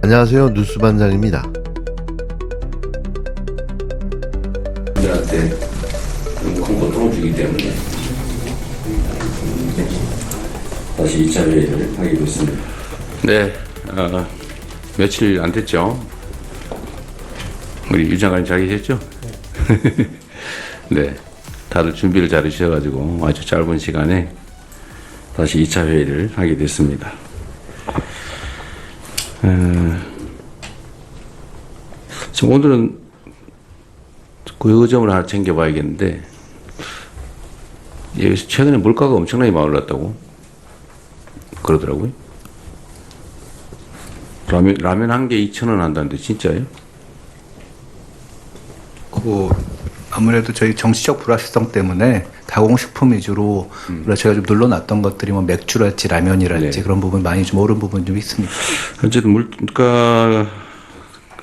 안녕하세요. 뉴스반장입니다. 분들한테 너무 큰 고통을 주기 때문에 다시 2차 회의를 하게 됐습니다. 네, 며칠 안 됐죠? 우리 유 장관님 잘 계셨죠? 네, 다들 준비를 잘 해주셔가지고 아주 짧은 시간에 다시 2차 회의를 하게 됐습니다. 지금 오늘은 그 점을 하나 챙겨봐야겠는데, 여기서 최근에 물가가 엄청나게 많이 올랐다고 그러더라고요. 라면 한 개 2,000원 한다는데 진짜예요? 아무래도 저희 정치적 불확실성 때문에 가공식품 위주로 제가 좀 눌러놨던 것들이 뭐 맥주랄지 라면이랄지 네. 그런 부분 많이 좀 오른 부분 좀 있습니다. 어쨌든 물가가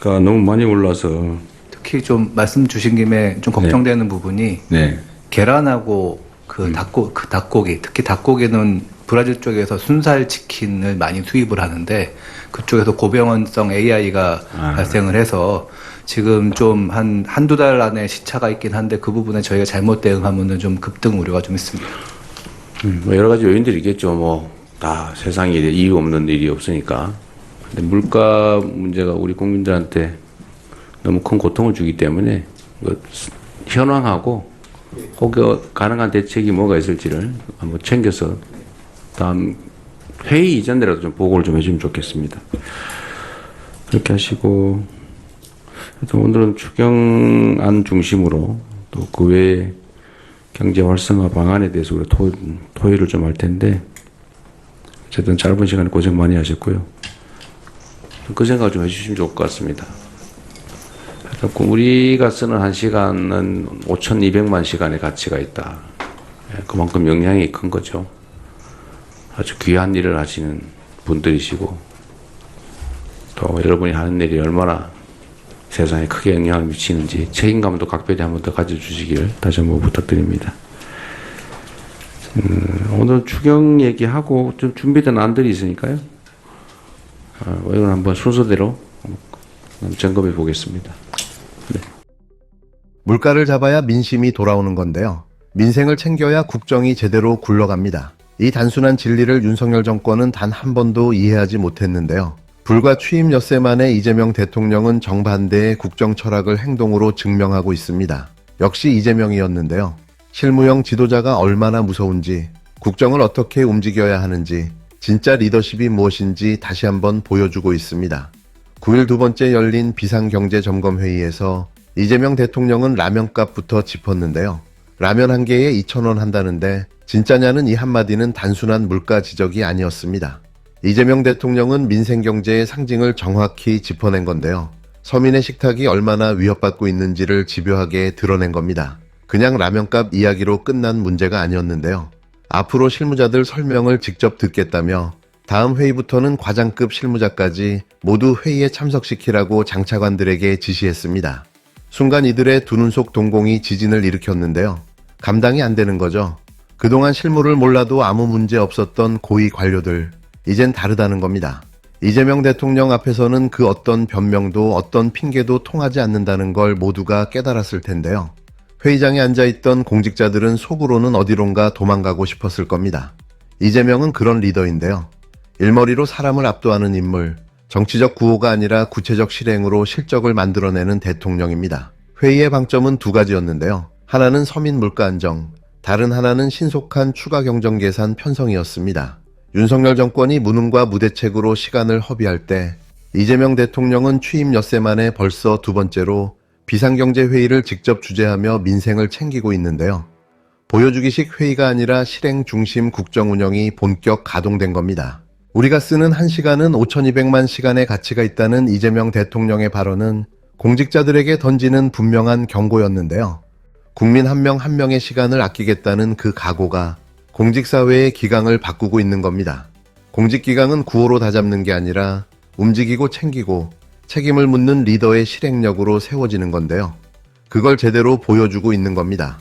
너무 많이 올라서. 특히 좀 말씀 주신 김에 좀 걱정되는 부분이 네. 계란하고 그 닭고기, 특히 닭고기는 브라질 쪽에서 순살 치킨을 많이 수입을 하는데 그쪽에서 고병원성 AI가 발생을 해서 지금 좀 한두 달 안에 시차가 있긴 한데 그 부분에 저희가 잘못 대응하면은 좀 급등 우려가 좀 있습니다. 뭐 여러 가지 요인들이 있겠죠. 뭐 다 세상에 이유 없는 일이 없으니까. 근데 물가 문제가 우리 국민들한테 너무 큰 고통을 주기 때문에 현황하고 혹여 가능한 대책이 뭐가 있을지를 한번 챙겨서 다음 회의 이전이라도 좀 보고를 좀 해주면 좋겠습니다. 그렇게 하시고, 오늘은 추경안 중심으로 또 그 외에 경제 활성화 방안에 대해서 우리 토의를 좀 할 텐데, 어쨌든 짧은 시간에 고생 많이 하셨고요. 그 생각 좀 해주시면 좋을 것 같습니다. 우리가 쓰는 1시간은 5,200만 시간의 가치가 있다. 그만큼 영향이 큰 거죠. 아주 귀한 일을 하시는 분들이시고, 또 여러분이 하는 일이 얼마나 세상에 크게 영향을 미치는지 책임감도 각별히 한번 더 가져주시길 다시 한번 부탁드립니다. 오늘 추경 얘기하고 좀 준비된 안들이 있으니까요. 이건 한번 순서대로 점검해 보겠습니다. 네. 물가를 잡아야 민심이 돌아오는 건데요. 민생을 챙겨야 국정이 제대로 굴러갑니다. 이 단순한 진리를 윤석열 정권은 단 한 번도 이해하지 못했는데요. 불과 취임 엿새 만에 이재명 대통령은 정반대의 국정 철학을 행동으로 증명하고 있습니다. 역시 이재명이었는데요. 실무형 지도자가 얼마나 무서운지, 국정을 어떻게 움직여야 하는지, 진짜 리더십이 무엇인지 다시 한번 보여주고 있습니다. 9일 두 번째 열린 비상경제점검회의에서 이재명 대통령은 라면값부터 짚었는데요. 라면 한 개에 2,000원 한다는데 진짜냐는 이 한마디는 단순한 물가 지적이 아니었습니다. 이재명 대통령은 민생경제의 상징을 정확히 짚어낸 건데요. 서민의 식탁이 얼마나 위협받고 있는지를 집요하게 드러낸 겁니다. 그냥 라면값 이야기로 끝난 문제가 아니었는데요. 앞으로 실무자들 설명을 직접 듣겠다며 다음 회의부터는 과장급 실무자까지 모두 회의에 참석시키라고 장차관들에게 지시했습니다. 순간 이들의 두 눈 속 동공이 지진을 일으켰는데요. 감당이 안 되는 거죠. 그동안 실무를 몰라도 아무 문제 없었던 고위 관료들, 이젠 다르다는 겁니다. 이재명 대통령 앞에서는 그 어떤 변명도 어떤 핑계도 통하지 않는다는 걸 모두가 깨달았을 텐데요. 회의장에 앉아있던 공직자들은 속으로는 어디론가 도망가고 싶었을 겁니다. 이재명은 그런 리더인데요. 일머리로 사람을 압도하는 인물, 정치적 구호가 아니라 구체적 실행으로 실적을 만들어내는 대통령입니다. 회의의 방점은 두 가지였는데요. 하나는 서민 물가 안정, 다른 하나는 신속한 추가 경정 계산 편성이었습니다. 윤석열 정권이 무능과 무대책으로 시간을 허비할 때 이재명 대통령은 취임 엿새 만에 벌써 두 번째로 비상경제회의를 직접 주재하며 민생을 챙기고 있는데요. 보여주기식 회의가 아니라 실행 중심 국정 운영이 본격 가동된 겁니다. 우리가 쓰는 1시간은 5,200만 시간의 가치가 있다는 이재명 대통령의 발언은 공직자들에게 던지는 분명한 경고였는데요. 국민 한 명 한 명의 시간을 아끼겠다는 그 각오가 공직사회의 기강을 바꾸고 있는 겁니다. 공직기강은 구호로 다잡는 게 아니라 움직이고 챙기고 책임을 묻는 리더의 실행력으로 세워지는 건데요. 그걸 제대로 보여주고 있는 겁니다.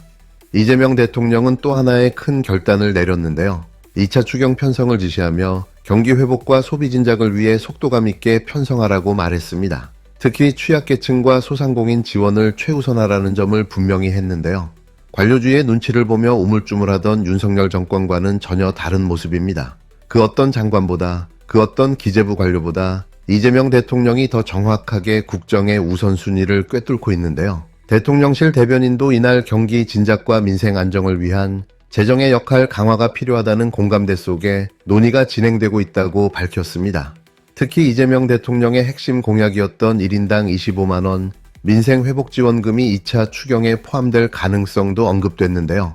이재명 대통령은 또 하나의 큰 결단을 내렸는데요. 2차 추경 편성을 지시하며 경기 회복과 소비 진작을 위해 속도감 있게 편성하라고 말했습니다. 특히 취약계층과 소상공인 지원을 최우선하라는 점을 분명히 했는데요. 관료주의의 눈치를 보며 우물쭈물하던 윤석열 정권과는 전혀 다른 모습입니다. 그 어떤 장관보다, 그 어떤 기재부 관료보다 이재명 대통령이 더 정확하게 국정의 우선순위를 꿰뚫고 있는데요. 대통령실 대변인도 이날 경기 진작과 민생 안정을 위한 재정의 역할 강화가 필요하다는 공감대 속에 논의가 진행되고 있다고 밝혔습니다. 특히 이재명 대통령의 핵심 공약이었던 1인당 25만 원 민생회복지원금이 2차 추경에 포함될 가능성도 언급됐는데요.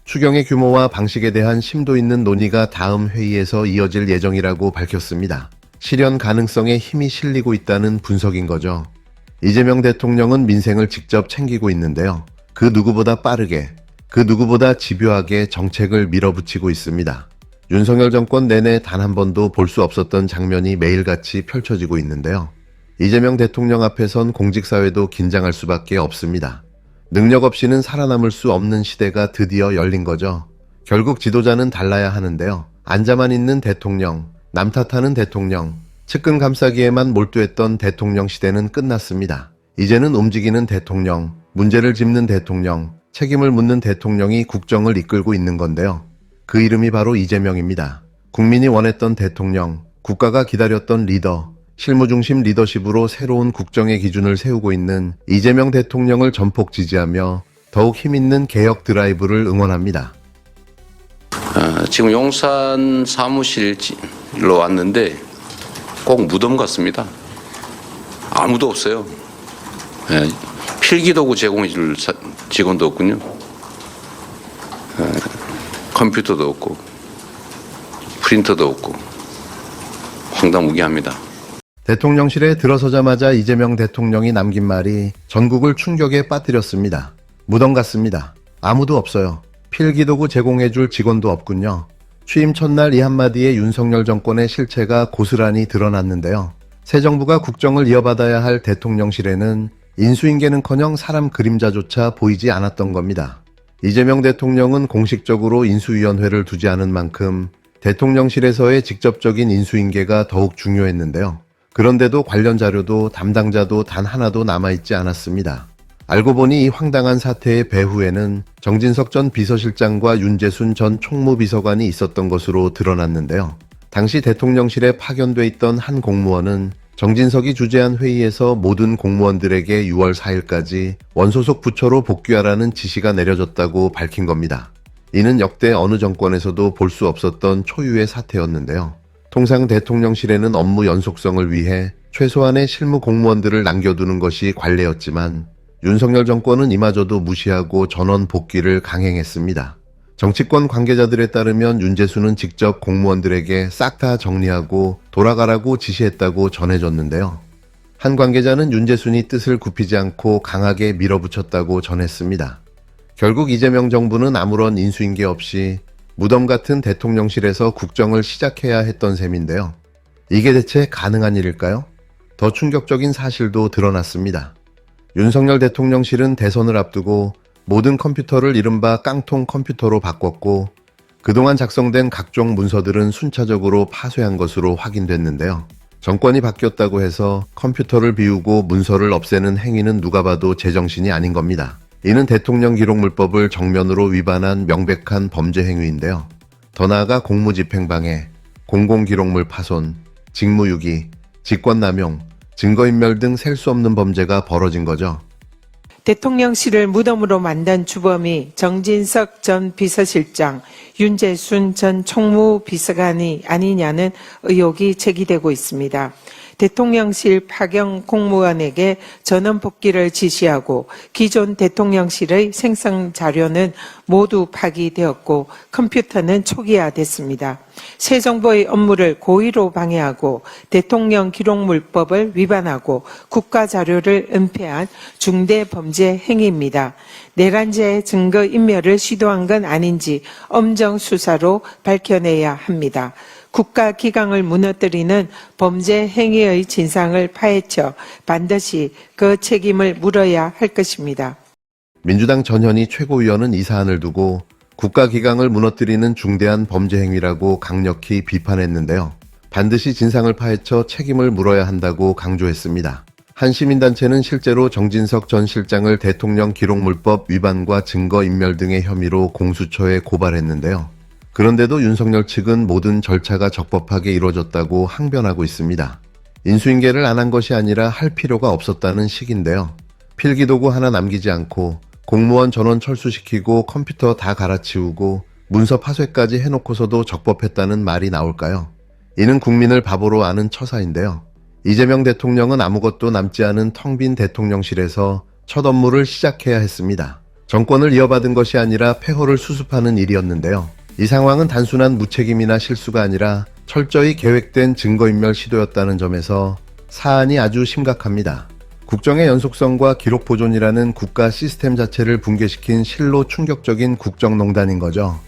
추경의 규모와 방식에 대한 심도 있는 논의가 다음 회의에서 이어질 예정이라고 밝혔습니다. 실현 가능성에 힘이 실리고 있다는 분석인 거죠. 이재명 대통령은 민생을 직접 챙기고 있는데요. 그 누구보다 빠르게, 그 누구보다 집요하게 정책을 밀어붙이고 있습니다. 윤석열 정권 내내 단 한 번도 볼 수 없었던 장면이 매일같이 펼쳐지고 있는데요. 이재명 대통령 앞에선 공직사회도 긴장할 수밖에 없습니다. 능력 없이는 살아남을 수 없는 시대가 드디어 열린 거죠. 결국 지도자는 달라야 하는데요. 앉아만 있는 대통령, 남 탓하는 대통령, 측근 감싸기에만 몰두했던 대통령 시대는 끝났습니다. 이제는 움직이는 대통령, 문제를 짚는 대통령, 책임을 묻는 대통령이 국정을 이끌고 있는 건데요. 그 이름이 바로 이재명입니다. 국민이 원했던 대통령, 국가가 기다렸던 리더, 실무 중심 리더십으로 새로운 국정의 기준을 세우고 있는 이재명 대통령을 전폭 지지하며 더욱 힘있는 개혁 드라이브를 응원합니다. 지금 용산 사무실로 왔는데 꼭 무덤 같습니다. 아무도 없어요. 필기도구 제공해줄 직원도 없군요. 컴퓨터도 없고 프린터도 없고 황당무계합니다. 대통령실에 들어서자마자 이재명 대통령이 남긴 말이 전국을 충격에 빠뜨렸습니다. 무덤 같습니다. 아무도 없어요. 필기도구 제공해줄 직원도 없군요. 취임 첫날 이 한마디에 윤석열 정권의 실체가 고스란히 드러났는데요. 새 정부가 국정을 이어받아야 할 대통령실에는 인수인계는커녕 사람 그림자조차 보이지 않았던 겁니다. 이재명 대통령은 공식적으로 인수위원회를 두지 않은 만큼 대통령실에서의 직접적인 인수인계가 더욱 중요했는데요. 그런데도 관련 자료도 담당자도 단 하나도 남아있지 않았습니다. 알고 보니 이 황당한 사태의 배후에는 정진석 전 비서실장과 윤재순 전 총무비서관이 있었던 것으로 드러났는데요. 당시 대통령실에 파견돼 있던 한 공무원은 정진석이 주재한 회의에서 모든 공무원들에게 6월 4일까지 원소속 부처로 복귀하라는 지시가 내려졌다고 밝힌 겁니다. 이는 역대 어느 정권에서도 볼 수 없었던 초유의 사태였는데요. 통상 대통령실에는 업무 연속성을 위해 최소한의 실무 공무원들을 남겨두는 것이 관례였지만 윤석열 정권은 이마저도 무시하고 전원 복귀를 강행했습니다. 정치권 관계자들에 따르면 윤재수는 직접 공무원들에게 싹 다 정리하고 돌아가라고 지시했다고 전해졌는데요. 한 관계자는 윤재순이 뜻을 굽히지 않고 강하게 밀어붙였다고 전했습니다. 결국 이재명 정부는 아무런 인수인계 없이 무덤 같은 대통령실에서 국정을 시작해야 했던 셈인데요. 이게 대체 가능한 일일까요? 더 충격적인 사실도 드러났습니다. 윤석열 대통령실은 대선을 앞두고 모든 컴퓨터를 이른바 깡통 컴퓨터로 바꿨고 그동안 작성된 각종 문서들은 순차적으로 파쇄한 것으로 확인됐는데요. 정권이 바뀌었다고 해서 컴퓨터를 비우고 문서를 없애는 행위는 누가 봐도 제정신이 아닌 겁니다. 이는 대통령 기록물법을 정면으로 위반한 명백한 범죄 행위인데요. 더 나아가 공무집행방해, 공공기록물 파손, 직무유기, 직권남용, 증거인멸 등 셀 수 없는 범죄가 벌어진 거죠. 대통령실을 무덤으로 만든 주범이 정진석 전 비서실장, 윤재순 전 총무비서관이 아니냐는 의혹이 제기되고 있습니다. 대통령실 파견 공무원에게 전원 복귀를 지시하고 기존 대통령실의 생성 자료는 모두 파기되었고 컴퓨터는 초기화됐습니다. 새 정부의 업무를 고의로 방해하고 대통령 기록물법을 위반하고 국가 자료를 은폐한 중대 범죄 행위입니다. 내란죄 증거 인멸을 시도한 건 아닌지 엄정 수사로 밝혀내야 합니다. 국가 기강을 무너뜨리는 범죄 행위의 진상을 파헤쳐 반드시 그 책임을 물어야 할 것입니다. 민주당 전현희 최고위원은 이 사안을 두고 국가기강을 무너뜨리는 중대한 범죄 행위라고 강력히 비판했는데요. 반드시 진상을 파헤쳐 책임을 물어야 한다고 강조했습니다. 한 시민단체는 실제로 정진석 전 실장을 대통령 기록물법 위반과 증거인멸 등의 혐의로 공수처에 고발했는데요. 그런데도 윤석열 측은 모든 절차가 적법하게 이루어졌다고 항변하고 있습니다. 인수인계를 안 한 것이 아니라 할 필요가 없었다는 식인데요. 필기도구 하나 남기지 않고 공무원 전원 철수시키고 컴퓨터 다 갈아치우고 문서 파쇄까지 해놓고서도 적법했다는 말이 나올까요? 이는 국민을 바보로 아는 처사인데요. 이재명 대통령은 아무것도 남지 않은 텅 빈 대통령실에서 첫 업무를 시작해야 했습니다. 정권을 이어받은 것이 아니라 폐허를 수습하는 일이었는데요. 이 상황은 단순한 무책임이나 실수가 아니라 철저히 계획된 증거인멸 시도였다는 점에서 사안이 아주 심각합니다. 국정의 연속성과 기록 보존이라는 국가 시스템 자체를 붕괴시킨 실로 충격적인 국정농단인 거죠.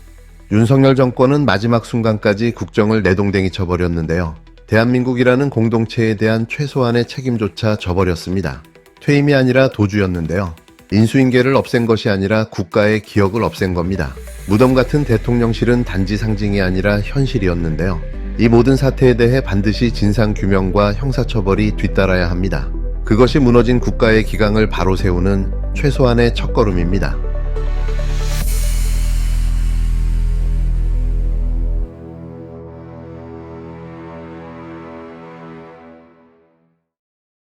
윤석열 정권은 마지막 순간까지 국정을 내동댕이 쳐버렸는데요. 대한민국이라는 공동체에 대한 최소한의 책임조차 져버렸습니다. 퇴임이 아니라 도주였는데요. 인수인계를 없앤 것이 아니라 국가의 기억을 없앤 겁니다. 무덤 같은 대통령실은 단지 상징이 아니라 현실이었는데요. 이 모든 사태에 대해 반드시 진상규명과 형사처벌이 뒤따라야 합니다. 그것이 무너진 국가의 기강을 바로 세우는 최소한의 첫걸음입니다.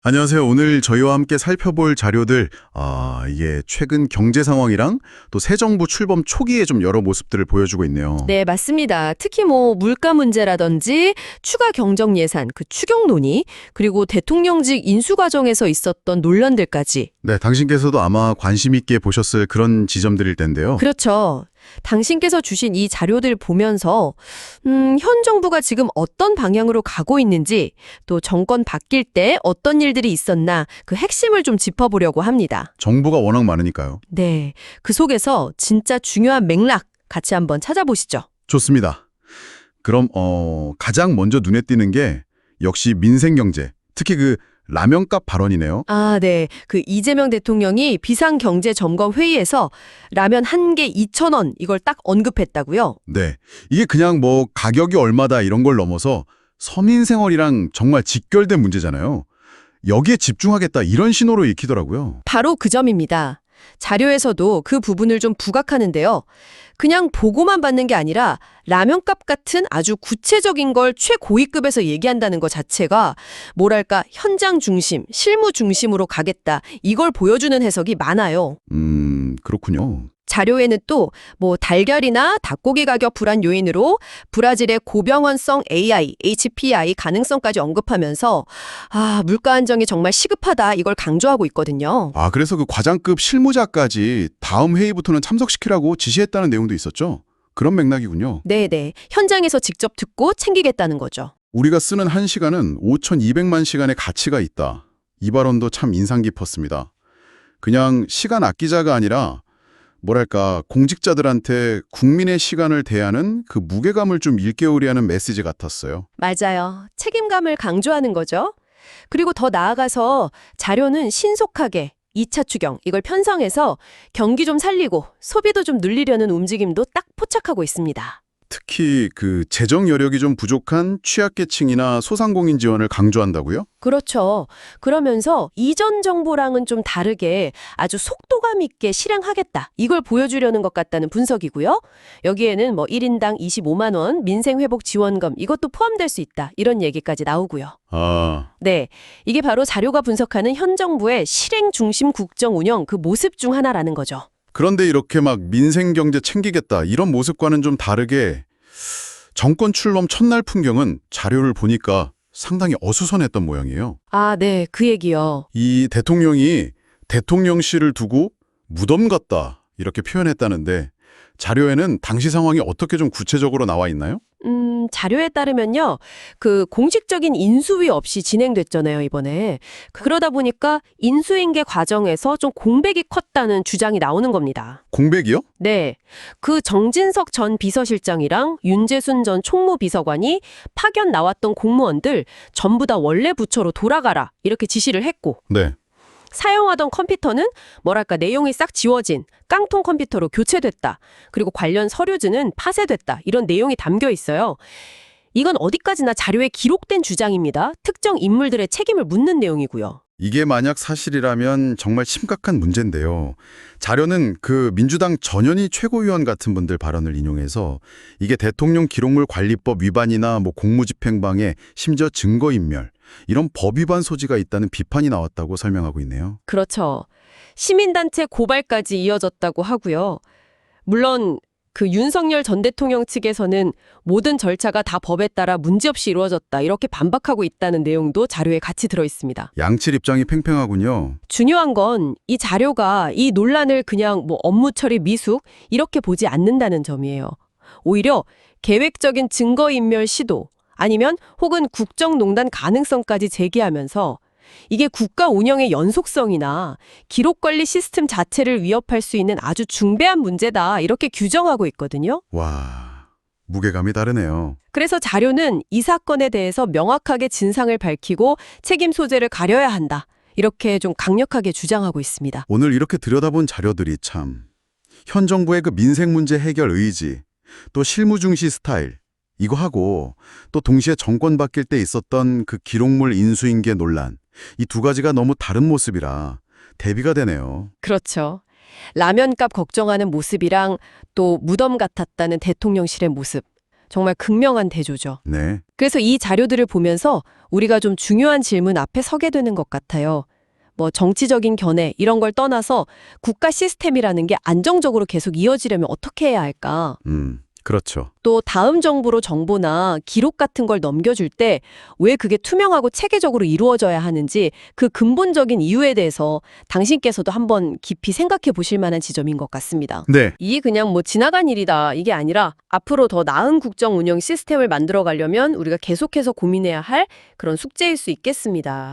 안녕하세요. 오늘 저희와 함께 살펴볼 자료들, 이게 최근 경제 상황이랑 또 새 정부 출범 초기의 좀 여러 모습들을 보여주고 있네요. 네, 맞습니다. 특히 물가 문제라든지 추가 경정 예산, 그 추경 논의, 그리고 대통령직 인수 과정에서 있었던 논란들까지. 네, 당신께서도 아마 관심 있게 보셨을 그런 지점들일 텐데요. 그렇죠. 당신께서 주신 이 자료들 보면서 현 정부가 지금 어떤 방향으로 가고 있는지, 또 정권 바뀔 때 어떤 일들이 있었나 그 핵심을 좀 짚어보려고 합니다. 정보가 워낙 많으니까요. 네, 그 속에서 진짜 중요한 맥락 같이 한번 찾아보시죠. 좋습니다. 그럼 가장 먼저 눈에 띄는 게 역시 민생경제, 특히 그 라면값 발언이네요. 아, 네. 그 이재명 대통령이 비상경제점검회의에서 라면 한 개 2,000원 이걸 딱 언급했다고요? 네, 이게 그냥 가격이 얼마다 이런 걸 넘어서 서민생활이랑 정말 직결된 문제잖아요. 여기에 집중하겠다 이런 신호로 읽히더라고요. 바로 그 점입니다. 자료에서도 그 부분을 좀 부각하는데요. 그냥 보고만 받는 게 아니라 라면값 같은 아주 구체적인 걸 최고위급에서 얘기한다는 것 자체가 뭐랄까 현장 중심, 실무 중심으로 가겠다. 이걸 보여주는 해석이 많아요. 그렇군요. 자료에는 또 달걀이나 닭고기 가격 불안 요인으로 브라질의 고병원성 AI, HPI 가능성까지 언급하면서 물가 안정이 정말 시급하다 이걸 강조하고 있거든요. 그래서 그 과장급 실무자까지 다음 회의부터는 참석시키라고 지시했다는 내용도 있었죠? 그런 맥락이군요. 네네. 현장에서 직접 듣고 챙기겠다는 거죠. 우리가 쓰는 1시간은 5,200만 시간의 가치가 있다. 이 발언도 참 인상 깊었습니다. 그냥 시간 아끼자가 아니라 공직자들한테 국민의 시간을 대하는 그 무게감을 좀 일깨우려는 메시지 같았어요. 맞아요. 책임감을 강조하는 거죠. 그리고 더 나아가서 자료는 신속하게 2차 추경 이걸 편성해서 경기 좀 살리고 소비도 좀 늘리려는 움직임도 딱 포착하고 있습니다. 특히 그 재정 여력이 좀 부족한 취약계층이나 소상공인 지원을 강조한다고요? 그렇죠. 그러면서 이전 정부랑은 좀 다르게 아주 속도감 있게 실행하겠다. 이걸 보여주려는 것 같다는 분석이고요. 여기에는 1인당 25만 원 민생회복 지원금 이것도 포함될 수 있다. 이런 얘기까지 나오고요. 네, 이게 바로 자료가 분석하는 현 정부의 실행 중심 국정 운영 그 모습 중 하나라는 거죠. 그런데 이렇게 민생경제 챙기겠다 이런 모습과는 좀 다르게 정권 출범 첫날 풍경은 자료를 보니까 상당히 어수선했던 모양이에요. 네, 그 얘기요. 이 대통령이 대통령실을 두고 무덤 같다 이렇게 표현했다는데 자료에는 당시 상황이 어떻게 좀 구체적으로 나와 있나요? 자료에 따르면요. 그 공식적인 인수위 없이 진행됐잖아요, 이번에. 그러다 보니까 인수인계 과정에서 좀 공백이 컸다는 주장이 나오는 겁니다. 공백이요? 네. 그 정진석 전 비서실장이랑 윤재순 전 총무비서관이 파견 나왔던 공무원들 전부 다 원래 부처로 돌아가라 이렇게 지시를 했고 네. 사용하던 컴퓨터는 뭐랄까 내용이 싹 지워진 깡통 컴퓨터로 교체됐다. 그리고 관련 서류지는 파쇄됐다. 이런 내용이 담겨 있어요. 이건 어디까지나 자료에 기록된 주장입니다. 특정 인물들의 책임을 묻는 내용이고요. 이게 만약 사실이라면 정말 심각한 문제인데요. 자료는 그 민주당 전현희 최고위원 같은 분들 발언을 인용해서 이게 대통령 기록물 관리법 위반이나 공무집행방해, 심지어 증거인멸, 이런 법 위반 소지가 있다는 비판이 나왔다고 설명하고 있네요. 그렇죠. 시민단체 고발까지 이어졌다고 하고요. 물론 그 윤석열 전 대통령 측에서는 모든 절차가 다 법에 따라 문제없이 이루어졌다 이렇게 반박하고 있다는 내용도 자료에 같이 들어 있습니다. 양측 입장이 팽팽하군요. 중요한 건 이 자료가 이 논란을 그냥 업무 처리 미숙 이렇게 보지 않는다는 점이에요. 오히려 계획적인 증거인멸 시도 아니면 혹은 국정농단 가능성까지 제기하면서 이게 국가 운영의 연속성이나 기록관리 시스템 자체를 위협할 수 있는 아주 중대한 문제다 이렇게 규정하고 있거든요. 와, 무게감이 다르네요. 그래서 자료는 이 사건에 대해서 명확하게 진상을 밝히고 책임 소재를 가려야 한다. 이렇게 좀 강력하게 주장하고 있습니다. 오늘 이렇게 들여다본 자료들이 참 현 정부의 그 민생 문제 해결 의지, 또 실무 중시 스타일, 이거 하고 또 동시에 정권 바뀔 때 있었던 그 기록물 인수인계 논란, 이 두 가지가 너무 다른 모습이라 대비가 되네요. 그렇죠. 라면값 걱정하는 모습이랑 또 무덤 같았다는 대통령실의 모습. 정말 극명한 대조죠. 네. 그래서 이 자료들을 보면서 우리가 좀 중요한 질문 앞에 서게 되는 것 같아요. 정치적인 견해 이런 걸 떠나서 국가 시스템이라는 게 안정적으로 계속 이어지려면 어떻게 해야 할까? 그렇죠. 또 다음 정부로 정보나 기록 같은 걸 넘겨줄 때 왜 그게 투명하고 체계적으로 이루어져야 하는지 그 근본적인 이유에 대해서 당신께서도 한번 깊이 생각해 보실 만한 지점인 것 같습니다. 네. 이게 그냥 지나간 일이다 이게 아니라 앞으로 더 나은 국정 운영 시스템을 만들어 가려면 우리가 계속해서 고민해야 할 그런 숙제일 수 있겠습니다.